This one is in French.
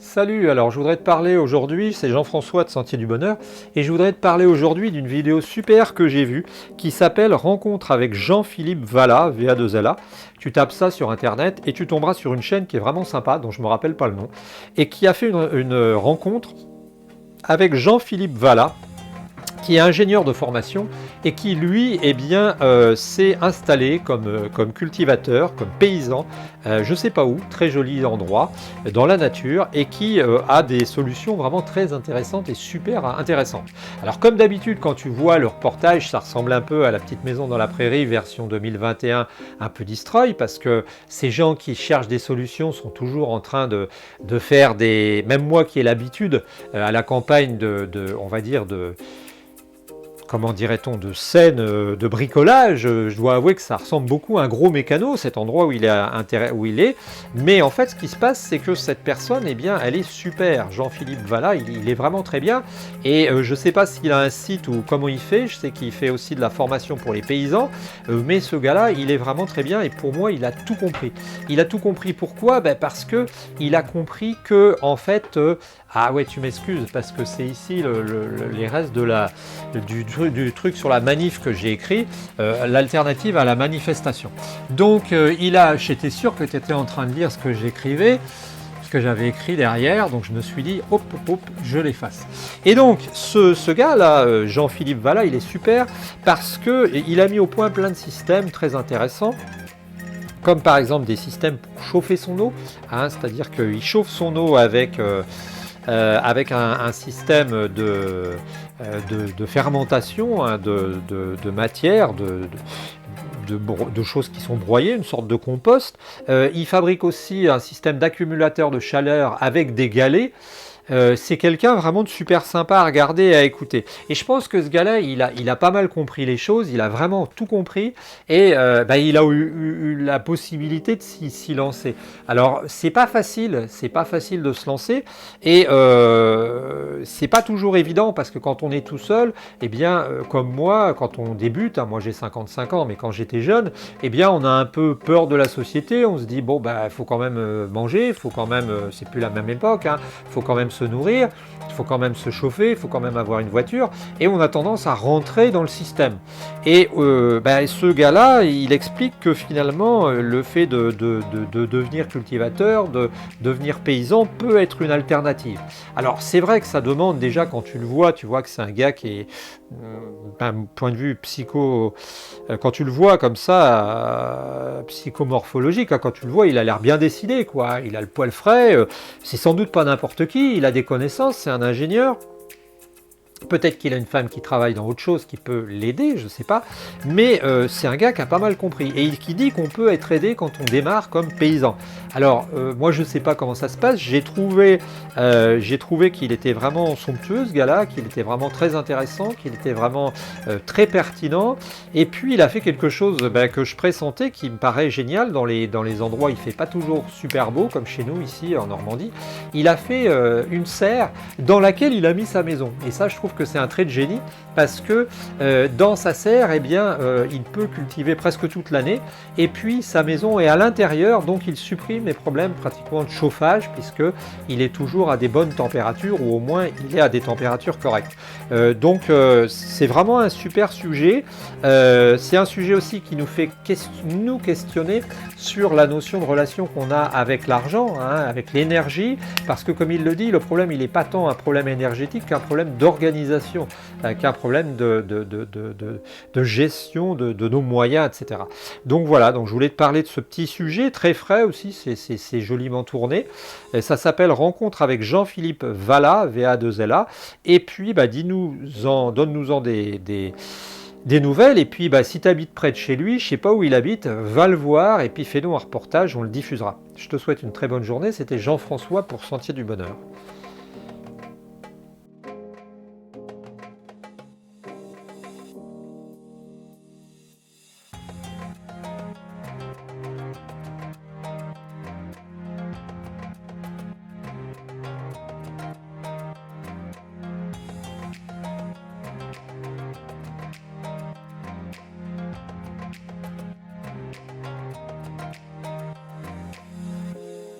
Salut, alors je voudrais te parler aujourd'hui, c'est Jean-François de Sentier du Bonheur, et je voudrais te parler aujourd'hui d'une vidéo super que j'ai vue qui s'appelle Rencontre avec Jean-Philippe Valla, VA2LA. Tu tapes ça sur internet et tu tomberas sur une chaîne qui est vraiment sympa, dont je ne me rappelle pas le nom, et qui a fait une rencontre avec Jean-Philippe Valla, qui est ingénieur de formation et qui lui s'est installé comme cultivateur, comme paysan, je ne sais pas où, très joli endroit, dans la nature, et qui a des solutions vraiment très intéressantes et super intéressantes. Alors comme d'habitude, quand tu vois le reportage, ça ressemble un peu à La Petite Maison dans la Prairie, version 2021, un peu destroy, parce que ces gens qui cherchent des solutions sont toujours en train de faire des... Même moi qui ai l'habitude à la campagne on va dire, comment dirait-on, de scène de bricolage, je dois avouer que ça ressemble beaucoup à un gros mécano, cet endroit où il est. Mais en fait, ce qui se passe, c'est que cette personne, eh bien, elle est super. Jean-Philippe Valla, il est vraiment très bien. Et je ne sais pas s'il a un site ou comment il fait. Je sais qu'il fait aussi de la formation pour les paysans. Mais ce gars-là, il est vraiment très bien. Et pour moi, il a tout compris. Il a tout compris. Pourquoi? Parce que il a compris que, en fait, ah ouais, tu m'excuses, parce que c'est ici les restes du truc sur la manif que j'ai écrit, l'alternative à la manifestation. Donc, j'étais sûr que tu étais en train de lire ce que j'écrivais, ce que j'avais écrit derrière, donc je me suis dit, hop, hop, hop, je l'efface. Et donc, ce gars-là, Jean-Philippe Valla, il est super, parce qu'il a mis au point plein de systèmes très intéressants, comme par exemple des systèmes pour chauffer son eau, hein, c'est-à-dire qu'il chauffe son eau avec un système de fermentation, hein, de matière, de choses qui sont broyées, une sorte de compost. Il fabrique aussi un système d'accumulateur de chaleur avec des galets. C'est quelqu'un vraiment de super sympa à regarder et à écouter. Et je pense que ce gars-là, il a pas mal compris les choses, il a vraiment tout compris, et il a eu la possibilité de s'y lancer. Alors, c'est pas facile de se lancer, et c'est pas toujours évident, parce que quand on est tout seul, eh bien, comme moi, quand on débute, hein, moi j'ai 55 ans, mais quand j'étais jeune, eh bien, on a un peu peur de la société, on se dit, bon, il faut quand même manger, il faut quand même, c'est plus la même époque, hein, il faut quand même se nourrir, il faut quand même se chauffer, il faut quand même avoir une voiture, et on a tendance à rentrer dans le système. Et ce gars-là, il explique que finalement, le fait de devenir cultivateur, de devenir paysan, peut être une alternative. Alors c'est vrai que ça demande déjà, quand tu le vois, tu vois que c'est un gars qui est, d'un point de vue psycho, quand tu le vois comme ça, psychomorphologique, hein, quand tu le vois, il a l'air bien décidé, quoi. Il a le poil frais, c'est sans doute pas n'importe qui, il a des connaissances, c'est un ingénieur. Peut-être qu'il a une femme qui travaille dans autre chose qui peut l'aider, je ne sais pas, mais c'est un gars qui a pas mal compris, et qui dit qu'on peut être aidé quand on démarre comme paysan. Alors, moi je ne sais pas comment ça se passe, j'ai trouvé qu'il était vraiment somptueux, ce gars-là, qu'il était vraiment très intéressant, qu'il était vraiment très pertinent, et puis il a fait quelque chose que je pressentais, qui me paraît génial, dans les endroits où il ne fait pas toujours super beau, comme chez nous ici en Normandie. Il a fait une serre dans laquelle il a mis sa maison, et ça je trouve que c'est un trait de génie, parce que dans sa serre, il peut cultiver presque toute l'année, et puis sa maison est à l'intérieur, donc il supprime les problèmes pratiquement de chauffage, puisque il est toujours à des bonnes températures, ou au moins il est à des températures correctes. C'est vraiment un super sujet. C'est un sujet aussi qui nous fait nous questionner sur la notion de relation qu'on a avec l'argent, hein, avec l'énergie, parce que comme il le dit, le problème il n'est pas tant un problème énergétique qu'un problème d'organisation, qu'un problème de gestion de nos moyens, etc. Donc voilà, donc je voulais te parler de ce petit sujet très frais aussi, c'est joliment tourné. Et ça s'appelle Rencontre avec Jean-Philippe Valla, VA2LA, et puis donne-nous-en des nouvelles, et puis si tu habites près de chez lui, je ne sais pas où il habite, va le voir, et puis fais-nous un reportage, on le diffusera. Je te souhaite une très bonne journée, c'était Jean-François pour Sentier du Bonheur.